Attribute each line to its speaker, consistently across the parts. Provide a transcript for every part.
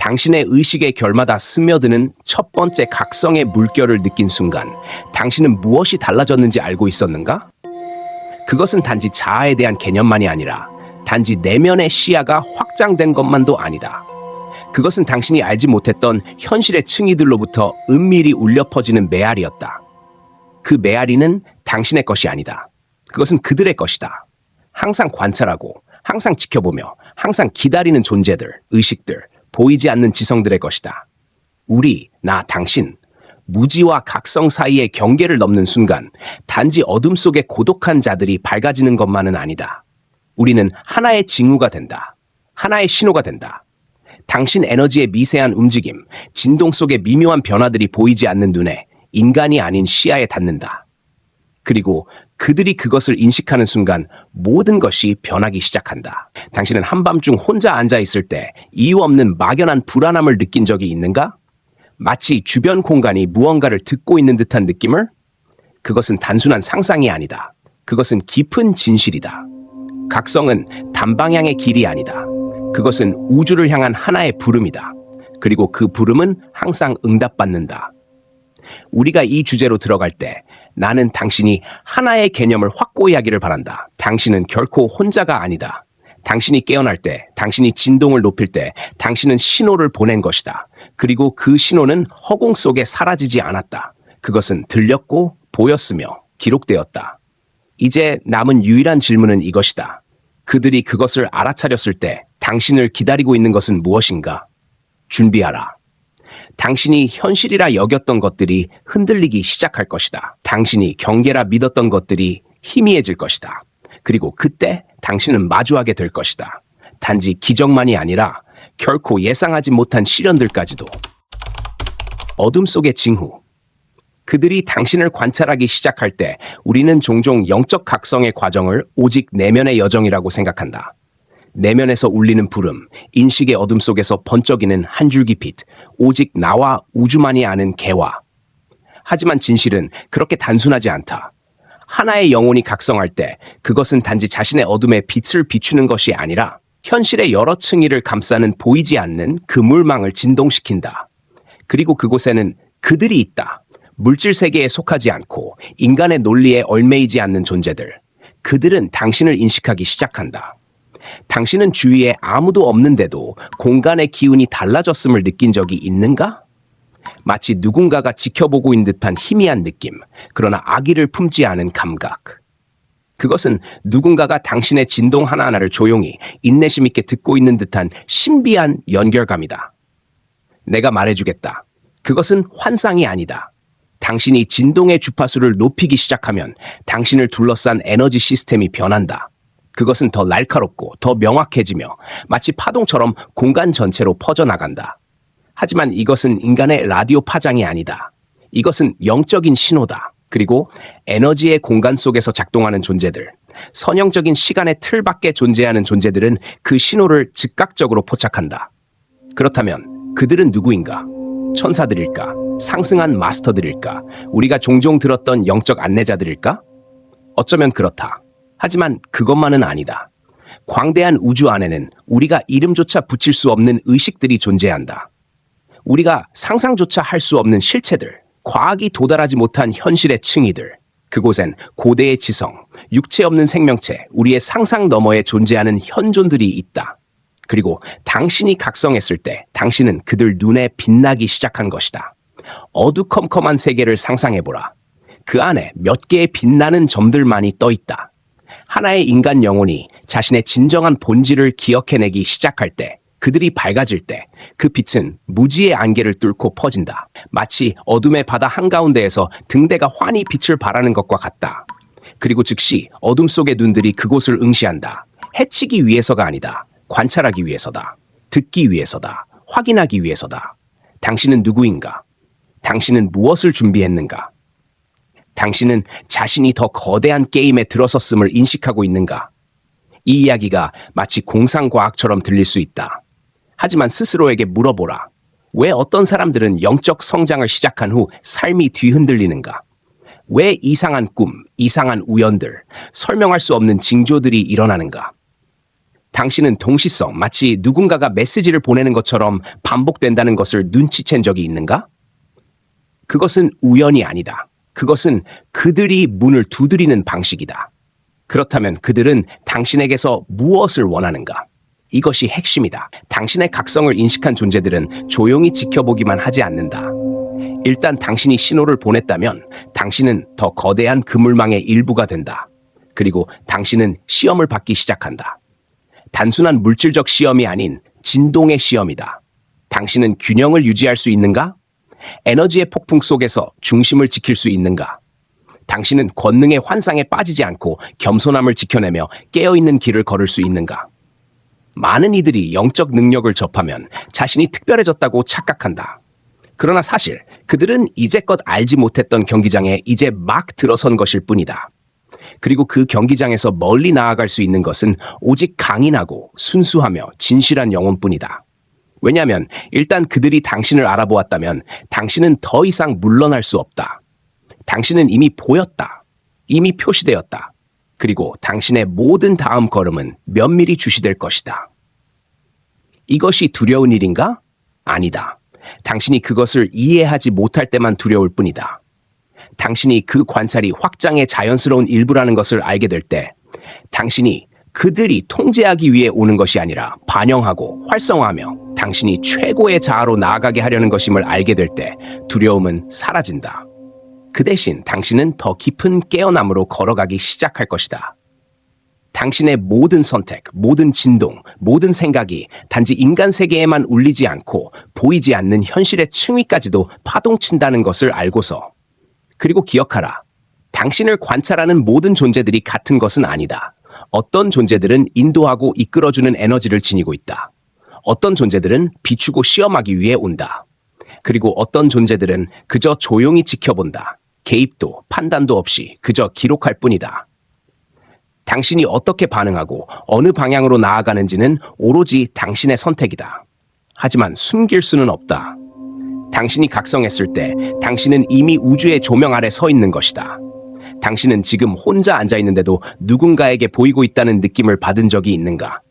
Speaker 1: 당신의 의식의 결마다 스며드는 첫 번째 각성의 물결을 느낀 순간 당신은 무엇이 달라졌는지 알고 있었는가? 그것은 단지 자아에 대한 개념만이 아니라 단지 내면의 시야가 확장된 것만도 아니다. 그것은 당신이 알지 못했던 현실의 층위들로부터 은밀히 울려 퍼지는 메아리였다. 그 메아리는 당신의 것이 아니다. 그것은 그들의 것이다. 항상 관찰하고 항상 지켜보며 항상 기다리는 존재들, 의식들, 보이지 않는 지성들의 것이다. 우리, 나, 당신, 무지와 각성 사이의 경계를 넘는 순간 단지 어둠 속의 고독한 자들이 밝아지는 것만은 아니다. 우리는 하나의 징후가 된다. 하나의 신호가 된다. 당신 에너지의 미세한 움직임, 진동 속의 미묘한 변화들이 보이지 않는 눈에 인간이 아닌 시야에 닿는다. 그리고 그들이 그것을 인식하는 순간 모든 것이 변하기 시작한다. 당신은 한밤중 혼자 앉아있을 때 이유 없는 막연한 불안함을 느낀 적이 있는가? 마치 주변 공간이 무언가를 듣고 있는 듯한 느낌을? 그것은 단순한 상상이 아니다. 그것은 깊은 진실이다. 각성은 단방향의 길이 아니다. 그것은 우주를 향한 하나의 부름이다. 그리고 그 부름은 항상 응답받는다. 우리가 이 주제로 들어갈 때 나는 당신이 하나의 개념을 확고히 하기를 바란다. 당신은 결코 혼자가 아니다. 당신이 깨어날 때, 당신이 진동을 높일 때 당신은 신호를 보낸 것이다. 그리고 그 신호는 허공 속에 사라지지 않았다. 그것은 들렸고 보였으며 기록되었다. 이제 남은 유일한 질문은 이것이다. 그들이 그것을 알아차렸을 때 당신을 기다리고 있는 것은 무엇인가? 준비하라. 당신이 현실이라 여겼던 것들이 흔들리기 시작할 것이다. 당신이 경계라 믿었던 것들이 희미해질 것이다. 그리고 그때 당신은 마주하게 될 것이다. 단지 기적만이 아니라 결코 예상하지 못한 시련들까지도. 어둠 속의 징후. 그들이 당신을 관찰하기 시작할 때 우리는 종종 영적 각성의 과정을 오직 내면의 여정이라고 생각한다. 내면에서 울리는 부름, 인식의 어둠 속에서 번쩍이는 한 줄기 빛, 오직 나와 우주만이 아는 개화. 하지만 진실은 그렇게 단순하지 않다. 하나의 영혼이 각성할 때 그것은 단지 자신의 어둠에 빛을 비추는 것이 아니라 현실의 여러 층위를 감싸는 보이지 않는 그물망을 진동시킨다. 그리고 그곳에는 그들이 있다. 물질 세계에 속하지 않고 인간의 논리에 얽매이지 않는 존재들. 그들은 당신을 인식하기 시작한다. 당신은 주위에 아무도 없는데도 공간의 기운이 달라졌음을 느낀 적이 있는가? 마치 누군가가 지켜보고 있는 듯한 희미한 느낌, 그러나 악의를 품지 않은 감각. 그것은 누군가가 당신의 진동 하나하나를 조용히 인내심 있게 듣고 있는 듯한 신비한 연결감이다. 내가 말해주겠다. 그것은 환상이 아니다. 당신이 진동의 주파수를 높이기 시작하면 당신을 둘러싼 에너지 시스템이 변한다. 그것은 더 날카롭고 더 명확해지며 마치 파동처럼 공간 전체로 퍼져나간다. 하지만 이것은 인간의 라디오 파장이 아니다. 이것은 영적인 신호다. 그리고 에너지의 공간 속에서 작동하는 존재들, 선형적인 시간의 틀 밖에 존재하는 존재들은 그 신호를 즉각적으로 포착한다. 그렇다면 그들은 누구인가? 천사들일까? 상승한 마스터들일까? 우리가 종종 들었던 영적 안내자들일까? 어쩌면 그렇다. 하지만 그것만은 아니다. 광대한 우주 안에는 우리가 이름조차 붙일 수 없는 의식들이 존재한다. 우리가 상상조차 할 수 없는 실체들, 과학이 도달하지 못한 현실의 층위들, 그곳엔 고대의 지성, 육체 없는 생명체, 우리의 상상 너머에 존재하는 현존들이 있다. 그리고 당신이 각성했을 때 당신은 그들 눈에 빛나기 시작한 것이다. 어두컴컴한 세계를 상상해보라. 그 안에 몇 개의 빛나는 점들만이 떠 있다. 하나의 인간 영혼이 자신의 진정한 본질을 기억해내기 시작할 때, 그들이 밝아질 때 그 빛은 무지의 안개를 뚫고 퍼진다. 마치 어둠의 바다 한가운데에서 등대가 환히 빛을 발하는 것과 같다. 그리고 즉시 어둠 속의 눈들이 그곳을 응시한다. 해치기 위해서가 아니다. 관찰하기 위해서다. 듣기 위해서다. 확인하기 위해서다. 당신은 누구인가? 당신은 무엇을 준비했는가? 당신은 자신이 더 거대한 게임에 들어섰음을 인식하고 있는가? 이 이야기가 마치 공상과학처럼 들릴 수 있다. 하지만 스스로에게 물어보라. 왜 어떤 사람들은 영적 성장을 시작한 후 삶이 뒤흔들리는가? 왜 이상한 꿈, 이상한 우연들, 설명할 수 없는 징조들이 일어나는가? 당신은 동시성, 마치 누군가가 메시지를 보내는 것처럼 반복된다는 것을 눈치챈 적이 있는가? 그것은 우연이 아니다. 그것은 그들이 문을 두드리는 방식이다. 그렇다면 그들은 당신에게서 무엇을 원하는가? 이것이 핵심이다. 당신의 각성을 인식한 존재들은 조용히 지켜보기만 하지 않는다. 일단 당신이 신호를 보냈다면 당신은 더 거대한 그물망의 일부가 된다. 그리고 당신은 시험을 받기 시작한다. 단순한 물질적 시험이 아닌 진동의 시험이다. 당신은 균형을 유지할 수 있는가? 에너지의 폭풍 속에서 중심을 지킬 수 있는가? 당신은 권능의 환상에 빠지지 않고 겸손함을 지켜내며 깨어있는 길을 걸을 수 있는가? 많은 이들이 영적 능력을 접하면 자신이 특별해졌다고 착각한다. 그러나 사실 그들은 이제껏 알지 못했던 경기장에 이제 막 들어선 것일 뿐이다. 그리고 그 경기장에서 멀리 나아갈 수 있는 것은 오직 강인하고 순수하며 진실한 영혼뿐이다. 왜냐하면 일단 그들이 당신을 알아보았다면 당신은 더 이상 물러날 수 없다. 당신은 이미 보였다. 이미 표시되었다. 그리고 당신의 모든 다음 걸음은 면밀히 주시될 것이다. 이것이 두려운 일인가? 아니다. 당신이 그것을 이해하지 못할 때만 두려울 뿐이다. 당신이 그 관찰이 확장의 자연스러운 일부라는 것을 알게 될 때, 당신이 그들이 통제하기 위해 오는 것이 아니라 반영하고 활성화하며 당신이 최고의 자아로 나아가게 하려는 것임을 알게 될 때 두려움은 사라진다. 그 대신 당신은 더 깊은 깨어남으로 걸어가기 시작할 것이다. 당신의 모든 선택, 모든 진동, 모든 생각이 단지 인간 세계에만 울리지 않고 보이지 않는 현실의 층위까지도 파동친다는 것을 알고서, 그리고 기억하라. 당신을 관찰하는 모든 존재들이 같은 것은 아니다. 어떤 존재들은 인도하고 이끌어주는 에너지를 지니고 있다. 어떤 존재들은 비추고 시험하기 위해 온다. 그리고 어떤 존재들은 그저 조용히 지켜본다. 개입도 판단도 없이 그저 기록할 뿐이다. 당신이 어떻게 반응하고 어느 방향으로 나아가는지는 오로지 당신의 선택이다. 하지만 숨길 수는 없다. 당신이 각성했을 때 당신은 이미 우주의 조명 아래 서 있는 것이다. 당신은 지금 혼자 앉아 있는데도 누군가에게 보이고 있다는 느낌을 받은 적이 있는가?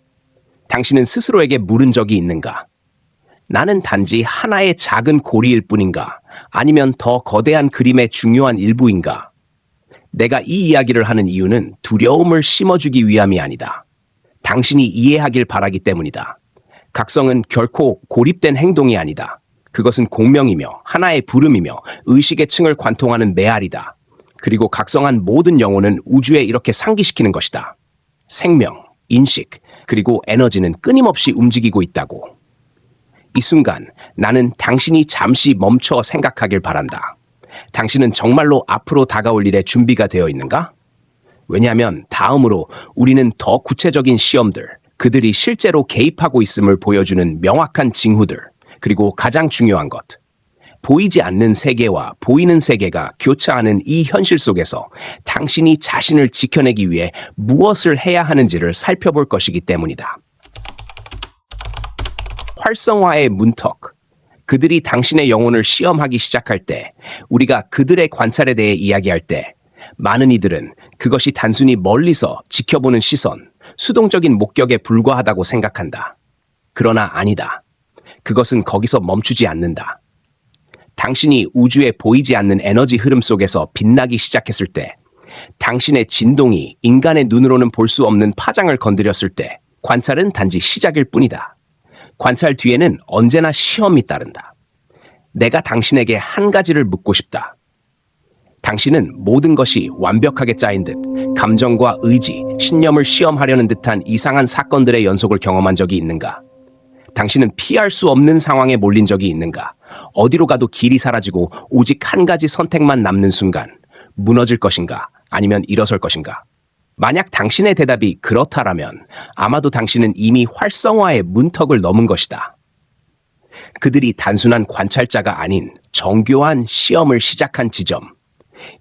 Speaker 1: 당신은 스스로에게 물은 적이 있는가? 나는 단지 하나의 작은 고리일 뿐인가? 아니면 더 거대한 그림의 중요한 일부인가? 내가 이 이야기를 하는 이유는 두려움을 심어주기 위함이 아니다. 당신이 이해하길 바라기 때문이다. 각성은 결코 고립된 행동이 아니다. 그것은 공명이며 하나의 부름이며 의식의 층을 관통하는 메아리다. 그리고 각성한 모든 영혼은 우주에 이렇게 상기시키는 것이다. 생명, 인식, 그리고 에너지는 끊임없이 움직이고 있다고. 이 순간 나는 당신이 잠시 멈춰 생각하길 바란다. 당신은 정말로 앞으로 다가올 일에 준비가 되어 있는가? 왜냐하면 다음으로 우리는 더 구체적인 시험들, 그들이 실제로 개입하고 있음을 보여주는 명확한 징후들, 그리고 가장 중요한 것, 보이지 않는 세계와 보이는 세계가 교차하는 이 현실 속에서 당신이 자신을 지켜내기 위해 무엇을 해야 하는지를 살펴볼 것이기 때문이다. 활성화의 문턱. 그들이 당신의 영혼을 시험하기 시작할 때, 우리가 그들의 관찰에 대해 이야기할 때, 많은 이들은 그것이 단순히 멀리서 지켜보는 시선, 수동적인 목격에 불과하다고 생각한다. 그러나 아니다. 그것은 거기서 멈추지 않는다. 당신이 우주에 보이지 않는 에너지 흐름 속에서 빛나기 시작했을 때, 당신의 진동이 인간의 눈으로는 볼 수 없는 파장을 건드렸을 때, 관찰은 단지 시작일 뿐이다. 관찰 뒤에는 언제나 시험이 따른다. 내가 당신에게 한 가지를 묻고 싶다. 당신은 모든 것이 완벽하게 짜인 듯 감정과 의지, 신념을 시험하려는 듯한 이상한 사건들의 연속을 경험한 적이 있는가? 당신은 피할 수 없는 상황에 몰린 적이 있는가? 어디로 가도 길이 사라지고 오직 한 가지 선택만 남는 순간, 무너질 것인가? 아니면 일어설 것인가? 만약 당신의 대답이 그렇다라면 아마도 당신은 이미 활성화의 문턱을 넘은 것이다. 그들이 단순한 관찰자가 아닌 정교한 시험을 시작한 지점.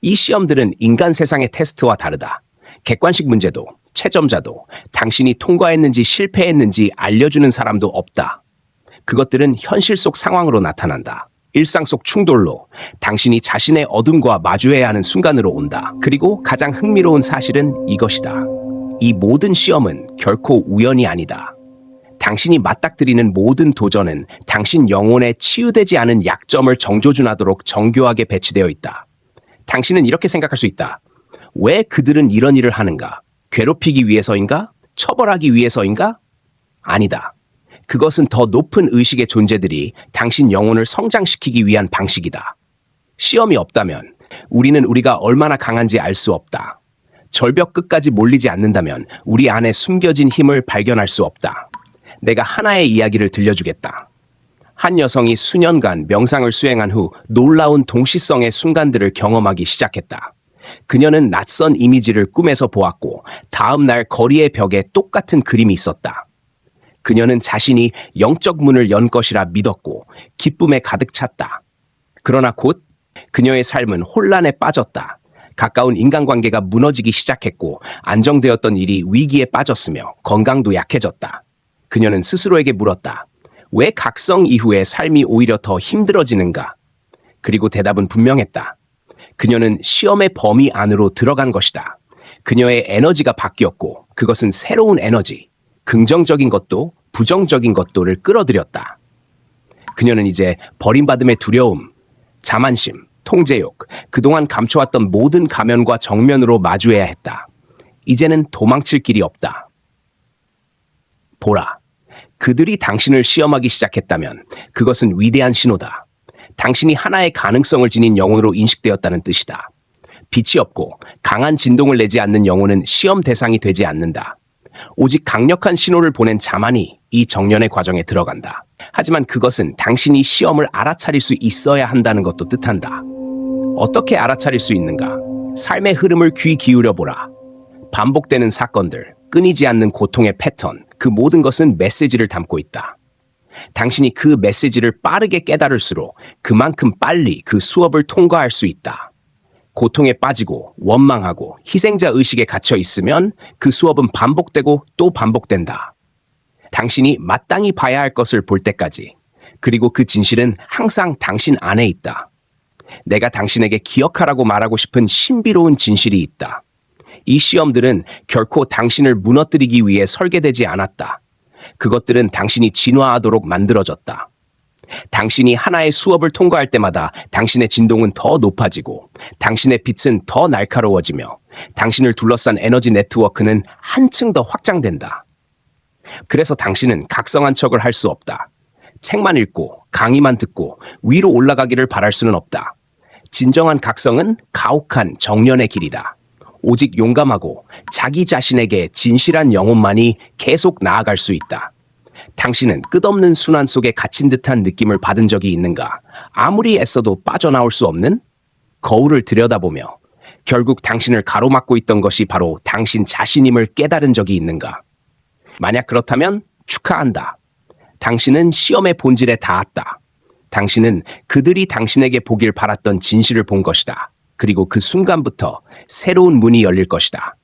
Speaker 1: 이 시험들은 인간 세상의 테스트와 다르다. 객관식 문제도, 채점자도, 당신이 통과했는지 실패했는지 알려주는 사람도 없다. 그것들은 현실 속 상황으로 나타난다. 일상 속 충돌로, 당신이 자신의 어둠과 마주해야 하는 순간으로 온다. 그리고 가장 흥미로운 사실은 이것이다. 이 모든 시험은 결코 우연이 아니다. 당신이 맞닥뜨리는 모든 도전은 당신 영혼에 치유되지 않은 약점을 정조준하도록 정교하게 배치되어 있다. 당신은 이렇게 생각할 수 있다. 왜 그들은 이런 일을 하는가? 괴롭히기 위해서인가? 처벌하기 위해서인가? 아니다. 그것은 더 높은 의식의 존재들이 당신 영혼을 성장시키기 위한 방식이다. 시험이 없다면 우리는 우리가 얼마나 강한지 알 수 없다. 절벽 끝까지 몰리지 않는다면 우리 안에 숨겨진 힘을 발견할 수 없다. 내가 하나의 이야기를 들려주겠다. 한 여성이 수년간 명상을 수행한 후 놀라운 동시성의 순간들을 경험하기 시작했다. 그녀는 낯선 이미지를 꿈에서 보았고 다음 날 거리의 벽에 똑같은 그림이 있었다. 그녀는 자신이 영적 문을 연 것이라 믿었고 기쁨에 가득 찼다. 그러나 곧 그녀의 삶은 혼란에 빠졌다. 가까운 인간관계가 무너지기 시작했고 안정되었던 일이 위기에 빠졌으며 건강도 약해졌다. 그녀는 스스로에게 물었다. 왜 각성 이후에 삶이 오히려 더 힘들어지는가? 그리고 대답은 분명했다. 그녀는 시험의 범위 안으로 들어간 것이다. 그녀의 에너지가 바뀌었고 그것은 새로운 에너지, 긍정적인 것도 부정적인 것도를 끌어들였다. 그녀는 이제 버림받음의 두려움, 자만심, 통제욕, 그동안 감춰왔던 모든 가면과 정면으로 마주해야 했다. 이제는 도망칠 길이 없다. 보라, 그들이 당신을 시험하기 시작했다면 그것은 위대한 신호다. 당신이 하나의 가능성을 지닌 영혼으로 인식되었다는 뜻이다. 빛이 없고 강한 진동을 내지 않는 영혼은 시험 대상이 되지 않는다. 오직 강력한 신호를 보낸 자만이 이 정련의 과정에 들어간다. 하지만 그것은 당신이 시험을 알아차릴 수 있어야 한다는 것도 뜻한다. 어떻게 알아차릴 수 있는가? 삶의 흐름을 귀 기울여 보라. 반복되는 사건들, 끊이지 않는 고통의 패턴, 그 모든 것은 메시지를 담고 있다. 당신이 그 메시지를 빠르게 깨달을수록 그만큼 빨리 그 수업을 통과할 수 있다. 고통에 빠지고 원망하고 희생자 의식에 갇혀 있으면 그 수업은 반복되고 또 반복된다. 당신이 마땅히 봐야 할 것을 볼 때까지. 그리고 그 진실은 항상 당신 안에 있다. 내가 당신에게 기억하라고 말하고 싶은 신비로운 진실이 있다. 이 시험들은 결코 당신을 무너뜨리기 위해 설계되지 않았다. 그것들은 당신이 진화하도록 만들어졌다. 당신이 하나의 수업을 통과할 때마다 당신의 진동은 더 높아지고 당신의 빛은 더 날카로워지며 당신을 둘러싼 에너지 네트워크는 한층 더 확장된다. 그래서 당신은 각성한 척을 할 수 없다. 책만 읽고 강의만 듣고 위로 올라가기를 바랄 수는 없다. 진정한 각성은 가혹한 정련의 길이다. 오직 용감하고 자기 자신에게 진실한 영혼만이 계속 나아갈 수 있다. 당신은 끝없는 순환 속에 갇힌 듯한 느낌을 받은 적이 있는가? 아무리 애써도 빠져나올 수 없는? 거울을 들여다보며 결국 당신을 가로막고 있던 것이 바로 당신 자신임을 깨달은 적이 있는가? 만약 그렇다면 축하한다. 당신은 시험의 본질에 닿았다. 당신은 그들이 당신에게 보길 바랐던 진실을 본 것이다. 그리고 그 순간부터 새로운 문이 열릴 것이다.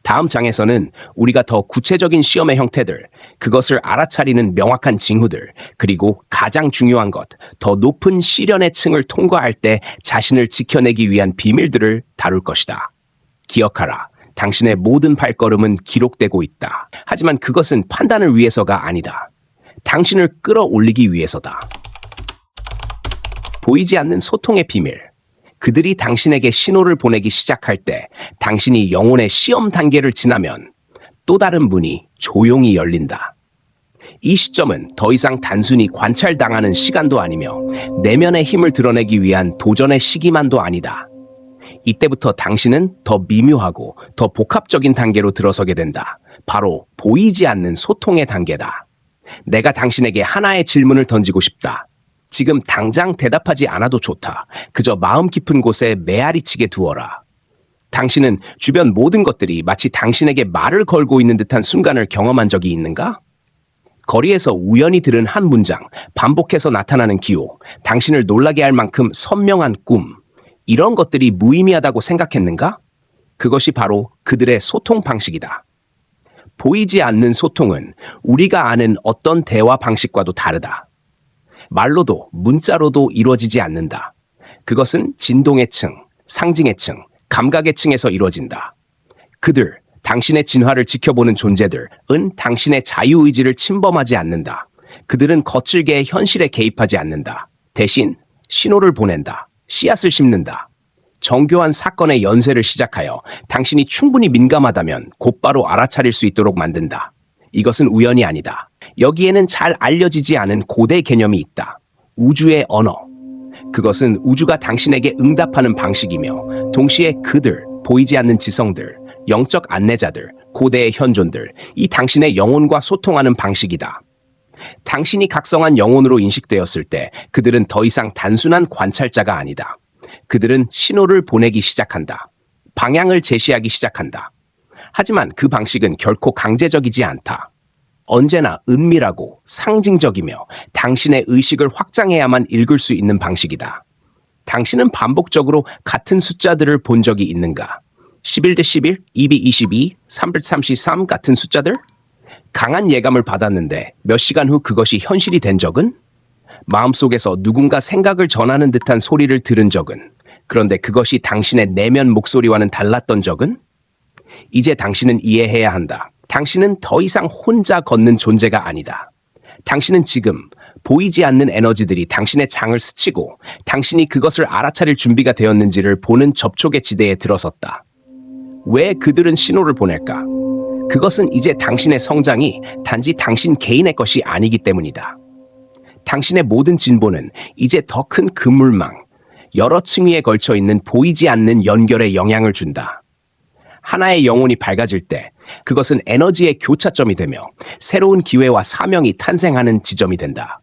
Speaker 1: 다음 장에서는 우리가 더 구체적인 시험의 형태들, 그것을 알아차리는 명확한 징후들, 그리고 가장 중요한 것, 더 높은 시련의 층을 통과할 때 자신을 지켜내기 위한 비밀들을 다룰 것이다. 기억하라. 당신의 모든 발걸음은 기록되고 있다. 하지만 그것은 판단을 위해서가 아니다. 당신을 끌어올리기 위해서다. 보이지 않는 소통의 비밀. 그들이 당신에게 신호를 보내기 시작할 때 당신이 영혼의 시험 단계를 지나면 또 다른 문이 조용히 열린다. 이 시점은 더 이상 단순히 관찰당하는 시간도 아니며 내면의 힘을 드러내기 위한 도전의 시기만도 아니다. 이때부터 당신은 더 미묘하고 더 복합적인 단계로 들어서게 된다. 바로 보이지 않는 소통의 단계다. 내가 당신에게 하나의 질문을 던지고 싶다. 지금 당장 대답하지 않아도 좋다. 그저 마음 깊은 곳에 메아리치게 두어라. 당신은 주변 모든 것들이 마치 당신에게 말을 걸고 있는 듯한 순간을 경험한 적이 있는가? 거리에서 우연히 들은 한 문장, 반복해서 나타나는 기호, 당신을 놀라게 할 만큼 선명한 꿈, 이런 것들이 무의미하다고 생각했는가? 그것이 바로 그들의 소통 방식이다. 보이지 않는 소통은 우리가 아는 어떤 대화 방식과도 다르다. 말로도 문자로도 이루어지지 않는다. 그것은 진동의 층, 상징의 층, 감각의 층에서 이루어진다. 그들, 당신의 진화를 지켜보는 존재들은 당신의 자유의지를 침범하지 않는다. 그들은 거칠게 현실에 개입하지 않는다. 대신 신호를 보낸다. 씨앗을 심는다. 정교한 사건의 연쇄를 시작하여 당신이 충분히 민감하다면 곧바로 알아차릴 수 있도록 만든다. 이것은 우연이 아니다. 여기에는 잘 알려지지 않은 고대 개념이 있다. 우주의 언어. 그것은 우주가 당신에게 응답하는 방식이며 동시에 그들, 보이지 않는 지성들, 영적 안내자들, 고대의 현존들, 이 당신의 영혼과 소통하는 방식이다. 당신이 각성한 영혼으로 인식되었을 때 그들은 더 이상 단순한 관찰자가 아니다. 그들은 신호를 보내기 시작한다. 방향을 제시하기 시작한다. 하지만 그 방식은 결코 강제적이지 않다. 언제나 은밀하고 상징적이며 당신의 의식을 확장해야만 읽을 수 있는 방식이다. 당신은 반복적으로 같은 숫자들을 본 적이 있는가? 11대11, 2B22, 333 같은 숫자들? 강한 예감을 받았는데 몇 시간 후 그것이 현실이 된 적은? 마음속에서 누군가 생각을 전하는 듯한 소리를 들은 적은? 그런데 그것이 당신의 내면 목소리와는 달랐던 적은? 이제 당신은 이해해야 한다. 당신은 더 이상 혼자 걷는 존재가 아니다. 당신은 지금 보이지 않는 에너지들이 당신의 장을 스치고 당신이 그것을 알아차릴 준비가 되었는지를 보는 접촉의 지대에 들어섰다. 왜 그들은 신호를 보낼까? 그것은 이제 당신의 성장이 단지 당신 개인의 것이 아니기 때문이다. 당신의 모든 진보는 이제 더 큰 그물망, 여러 층위에 걸쳐 있는 보이지 않는 연결에 영향을 준다. 하나의 영혼이 밝아질 때 그것은 에너지의 교차점이 되며 새로운 기회와 사명이 탄생하는 지점이 된다.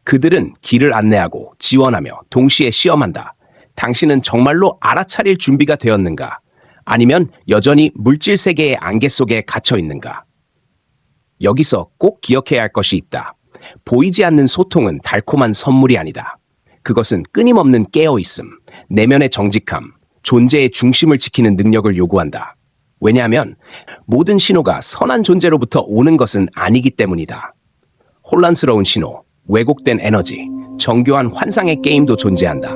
Speaker 1: 그들은 길을 안내하고 지원하며 동시에 시험한다. 당신은 정말로 알아차릴 준비가 되었는가? 아니면 여전히 물질 세계의 안개 속에 갇혀 있는가? 여기서 꼭 기억해야 할 것이 있다. 보이지 않는 소통은 달콤한 선물이 아니다. 그것은 끊임없는 깨어있음, 내면의 정직함, 존재의 중심을 지키는 능력을 요구한다. 왜냐하면 모든 신호가 선한 존재로부터 오는 것은 아니기 때문이다. 혼란스러운 신호, 왜곡된 에너지, 정교한 환상의 게임도 존재한다.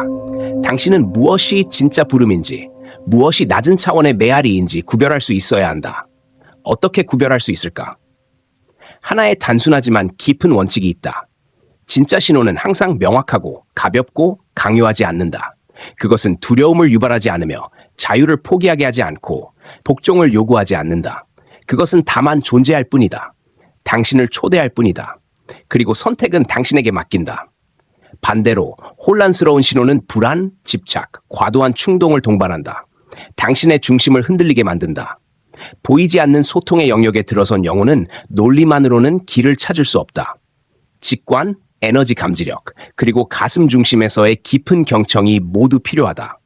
Speaker 1: 당신은 무엇이 진짜 부름인지, 무엇이 낮은 차원의 메아리인지 구별할 수 있어야 한다. 어떻게 구별할 수 있을까? 하나의 단순하지만 깊은 원칙이 있다. 진짜 신호는 항상 명확하고 가볍고 강요하지 않는다. 그것은 두려움을 유발하지 않으며 자유를 포기하게 하지 않고 복종을 요구하지 않는다. 그것은 다만 존재할 뿐이다. 당신을 초대할 뿐이다. 그리고 선택은 당신에게 맡긴다. 반대로 혼란스러운 신호는 불안, 집착, 과도한 충동을 동반한다. 당신의 중심을 흔들리게 만든다. 보이지 않는 소통의 영역에 들어선 영혼은 논리만으로는 길을 찾을 수 없다. 직관, 에너지 감지력, 그리고 가슴 중심에서의 깊은 경청이 모두 필요하다.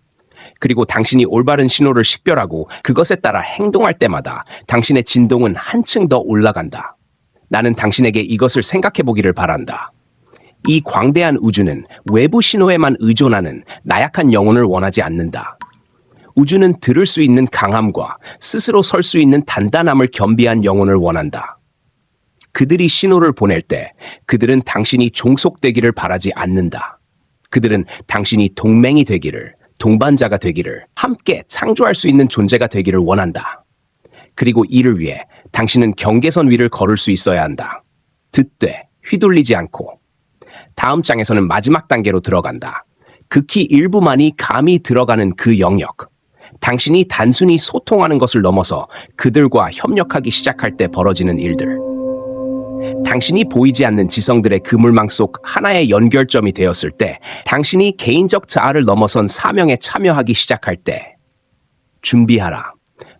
Speaker 1: 그리고 당신이 올바른 신호를 식별하고 그것에 따라 행동할 때마다 당신의 진동은 한층 더 올라간다. 나는 당신에게 이것을 생각해 보기를 바란다. 이 광대한 우주는 외부 신호에만 의존하는 나약한 영혼을 원하지 않는다. 우주는 들을 수 있는 강함과 스스로 설 수 있는 단단함을 겸비한 영혼을 원한다. 그들이 신호를 보낼 때 그들은 당신이 종속되기를 바라지 않는다. 그들은 당신이 동맹이 되기를, 동반자가 되기를, 함께 창조할 수 있는 존재가 되기를 원한다. 그리고 이를 위해 당신은 경계선 위를 걸을 수 있어야 한다. 듣되 휘둘리지 않고. 다음 장에서는 마지막 단계로 들어간다. 극히 일부만이 감히 들어가는 그 영역. 당신이 단순히 소통하는 것을 넘어서 그들과 협력하기 시작할 때 벌어지는 일들. 당신이 보이지 않는 지성들의 그물망 속 하나의 연결점이 되었을 때, 당신이 개인적 자아를 넘어선 사명에 참여하기 시작할 때, 준비하라.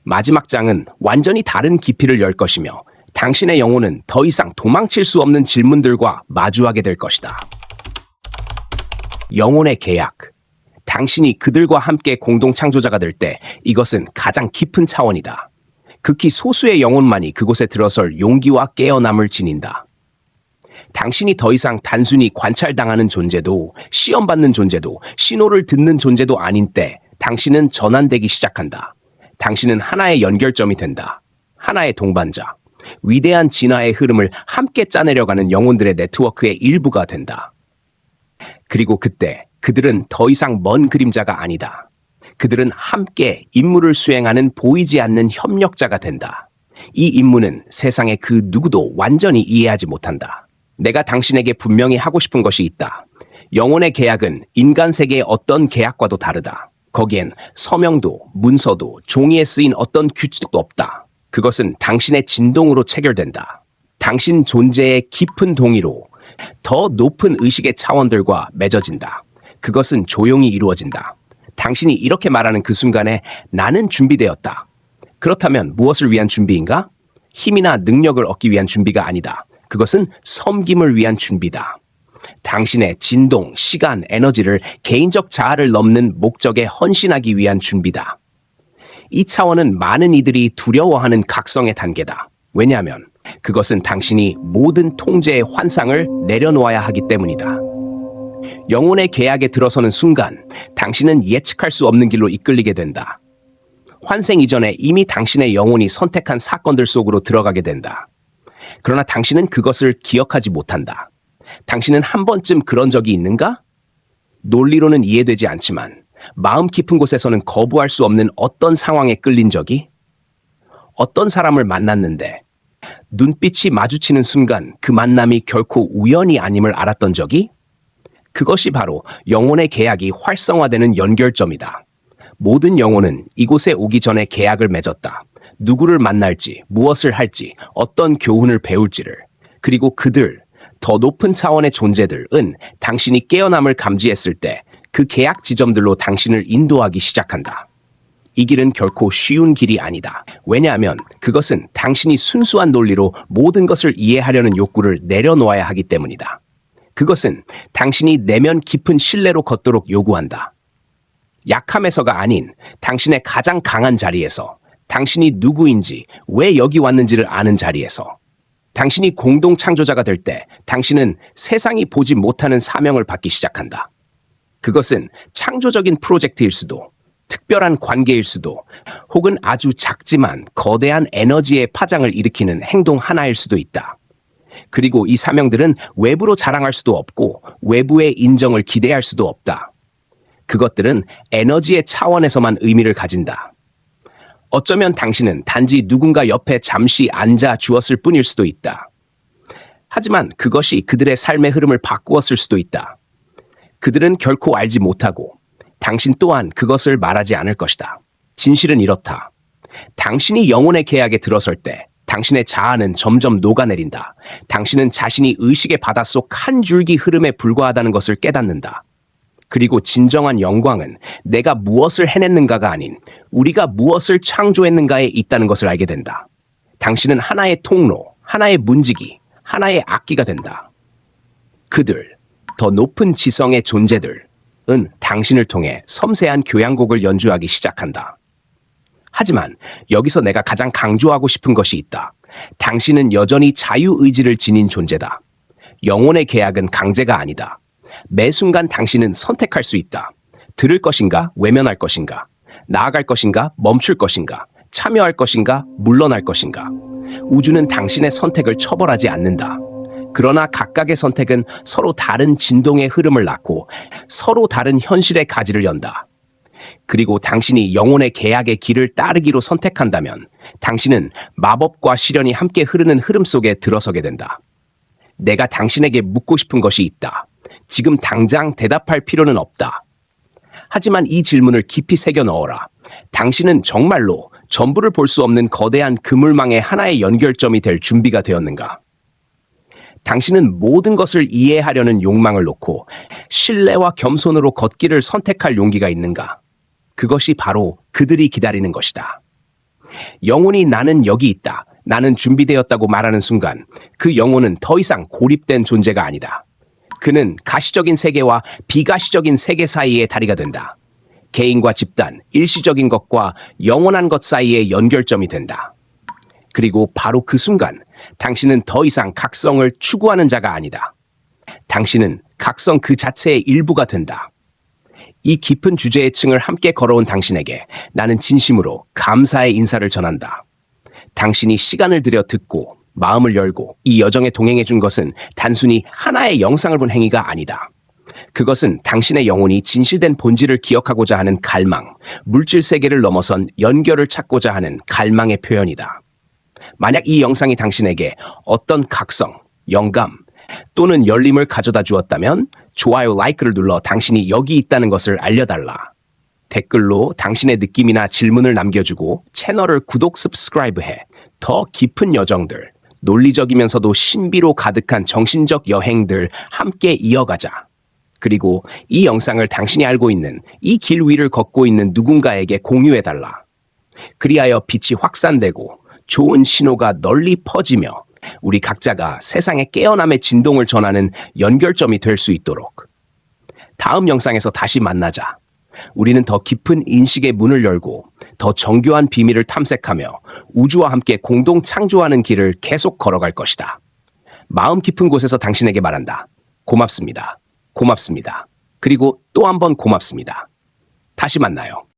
Speaker 1: 마지막 장은 완전히 다른 깊이를 열 것이며 당신의 영혼은 더 이상 도망칠 수 없는 질문들과 마주하게 될 것이다. 영혼의 계약. 당신이 그들과 함께 공동 창조자가 될 때 이것은 가장 깊은 차원이다. 극히 소수의 영혼만이 그곳에 들어설 용기와 깨어남을 지닌다. 당신이 더 이상 단순히 관찰당하는 존재도, 시험받는 존재도, 신호를 듣는 존재도 아닌 때 당신은 전환되기 시작한다. 당신은 하나의 연결점이 된다. 하나의 동반자. 위대한 진화의 흐름을 함께 짜내려가는 영혼들의 네트워크의 일부가 된다. 그리고 그때 그들은 더 이상 먼 그림자가 아니다. 그들은 함께 임무를 수행하는 보이지 않는 협력자가 된다. 이 임무는 세상의 그 누구도 완전히 이해하지 못한다. 내가 당신에게 분명히 하고 싶은 것이 있다. 영혼의 계약은 인간 세계의 어떤 계약과도 다르다. 거기엔 서명도, 문서도, 종이에 쓰인 어떤 규칙도 없다. 그것은 당신의 진동으로 체결된다. 당신 존재의 깊은 동의로 더 높은 의식의 차원들과 맺어진다. 그것은 조용히 이루어진다. 당신이 이렇게 말하는 그 순간에 나는 준비되었다. 그렇다면 무엇을 위한 준비인가? 힘이나 능력을 얻기 위한 준비가 아니다. 그것은 섬김을 위한 준비다. 당신의 진동, 시간, 에너지를 개인적 자아를 넘는 목적에 헌신하기 위한 준비다. 이 차원은 많은 이들이 두려워하는 각성의 단계다. 왜냐하면 그것은 당신이 모든 통제의 환상을 내려놓아야 하기 때문이다. 영혼의 계약에 들어서는 순간 당신은 예측할 수 없는 길로 이끌리게 된다. 환생 이전에 이미 당신의 영혼이 선택한 사건들 속으로 들어가게 된다. 그러나 당신은 그것을 기억하지 못한다. 당신은 한 번쯤 그런 적이 있는가? 논리로는 이해되지 않지만 마음 깊은 곳에서는 거부할 수 없는 어떤 상황에 끌린 적이? 어떤 사람을 만났는데 눈빛이 마주치는 순간 그 만남이 결코 우연이 아님을 알았던 적이? 그것이 바로 영혼의 계약이 활성화되는 연결점이다. 모든 영혼은 이곳에 오기 전에 계약을 맺었다. 누구를 만날지, 무엇을 할지, 어떤 교훈을 배울지를. 그리고 그들, 더 높은 차원의 존재들은 당신이 깨어남을 감지했을 때 그 계약 지점들로 당신을 인도하기 시작한다. 이 길은 결코 쉬운 길이 아니다. 왜냐하면 그것은 당신이 순수한 논리로 모든 것을 이해하려는 욕구를 내려놓아야 하기 때문이다. 그것은 당신이 내면 깊은 신뢰로 걷도록 요구한다. 약함에서가 아닌 당신의 가장 강한 자리에서, 당신이 누구인지, 왜 여기 왔는지를 아는 자리에서, 당신이 공동 창조자가 될 때 당신은 세상이 보지 못하는 사명을 받기 시작한다. 그것은 창조적인 프로젝트일 수도, 특별한 관계일 수도, 혹은 아주 작지만 거대한 에너지의 파장을 일으키는 행동 하나일 수도 있다. 그리고 이 사명들은 외부로 자랑할 수도 없고 외부의 인정을 기대할 수도 없다. 그것들은 에너지의 차원에서만 의미를 가진다. 어쩌면 당신은 단지 누군가 옆에 잠시 앉아 주었을 뿐일 수도 있다. 하지만 그것이 그들의 삶의 흐름을 바꾸었을 수도 있다. 그들은 결코 알지 못하고 당신 또한 그것을 말하지 않을 것이다. 진실은 이렇다. 당신이 영혼의 계약에 들어설 때 당신의 자아는 점점 녹아내린다. 당신은 자신이 의식의 바닷속 한 줄기 흐름에 불과하다는 것을 깨닫는다. 그리고 진정한 영광은 내가 무엇을 해냈는가가 아닌 우리가 무엇을 창조했는가에 있다는 것을 알게 된다. 당신은 하나의 통로, 하나의 문지기, 하나의 악기가 된다. 그들, 더 높은 지성의 존재들은 당신을 통해 섬세한 교향곡을 연주하기 시작한다. 하지만 여기서 내가 가장 강조하고 싶은 것이 있다. 당신은 여전히 자유의지를 지닌 존재다. 영혼의 계약은 강제가 아니다. 매 순간 당신은 선택할 수 있다. 들을 것인가, 외면할 것인가, 나아갈 것인가, 멈출 것인가, 참여할 것인가, 물러날 것인가. 우주는 당신의 선택을 처벌하지 않는다. 그러나 각각의 선택은 서로 다른 진동의 흐름을 낳고 서로 다른 현실의 가지를 연다. 그리고 당신이 영혼의 계약의 길을 따르기로 선택한다면 당신은 마법과 시련이 함께 흐르는 흐름 속에 들어서게 된다. 내가 당신에게 묻고 싶은 것이 있다. 지금 당장 대답할 필요는 없다. 하지만 이 질문을 깊이 새겨 넣어라. 당신은 정말로 전부를 볼 수 없는 거대한 그물망의 하나의 연결점이 될 준비가 되었는가? 당신은 모든 것을 이해하려는 욕망을 놓고 신뢰와 겸손으로 걷기를 선택할 용기가 있는가? 그것이 바로 그들이 기다리는 것이다. 영혼이 나는 여기 있다, 나는 준비되었다고 말하는 순간 그 영혼은 더 이상 고립된 존재가 아니다. 그는 가시적인 세계와 비가시적인 세계 사이의 다리가 된다. 개인과 집단, 일시적인 것과 영원한 것 사이의 연결점이 된다. 그리고 바로 그 순간 당신은 더 이상 각성을 추구하는 자가 아니다. 당신은 각성 그 자체의 일부가 된다. 이 깊은 주제의 층을 함께 걸어온 당신에게 나는 진심으로 감사의 인사를 전한다. 당신이 시간을 들여 듣고 마음을 열고 이 여정에 동행해 준 것은 단순히 하나의 영상을 본 행위가 아니다. 그것은 당신의 영혼이 진실된 본질을 기억하고자 하는 갈망, 물질 세계를 넘어선 연결을 찾고자 하는 갈망의 표현이다. 만약 이 영상이 당신에게 어떤 각성, 영감 또는 열림을 가져다 주었다면 좋아요, 라이크를 눌러 당신이 여기 있다는 것을 알려달라. 댓글로 당신의 느낌이나 질문을 남겨주고 채널을 구독, subscribe해 더 깊은 여정들, 논리적이면서도 신비로 가득한 정신적 여행들 함께 이어가자. 그리고 이 영상을 당신이 알고 있는 이 길 위를 걷고 있는 누군가에게 공유해달라. 그리하여 빛이 확산되고 좋은 신호가 널리 퍼지며 우리 각자가 세상의 깨어남의 진동을 전하는 연결점이 될 수 있도록. 다음 영상에서 다시 만나자. 우리는 더 깊은 인식의 문을 열고 더 정교한 비밀을 탐색하며 우주와 함께 공동 창조하는 길을 계속 걸어갈 것이다. 마음 깊은 곳에서 당신에게 말한다. 고맙습니다. 고맙습니다. 그리고 또 한 번 고맙습니다. 다시 만나요.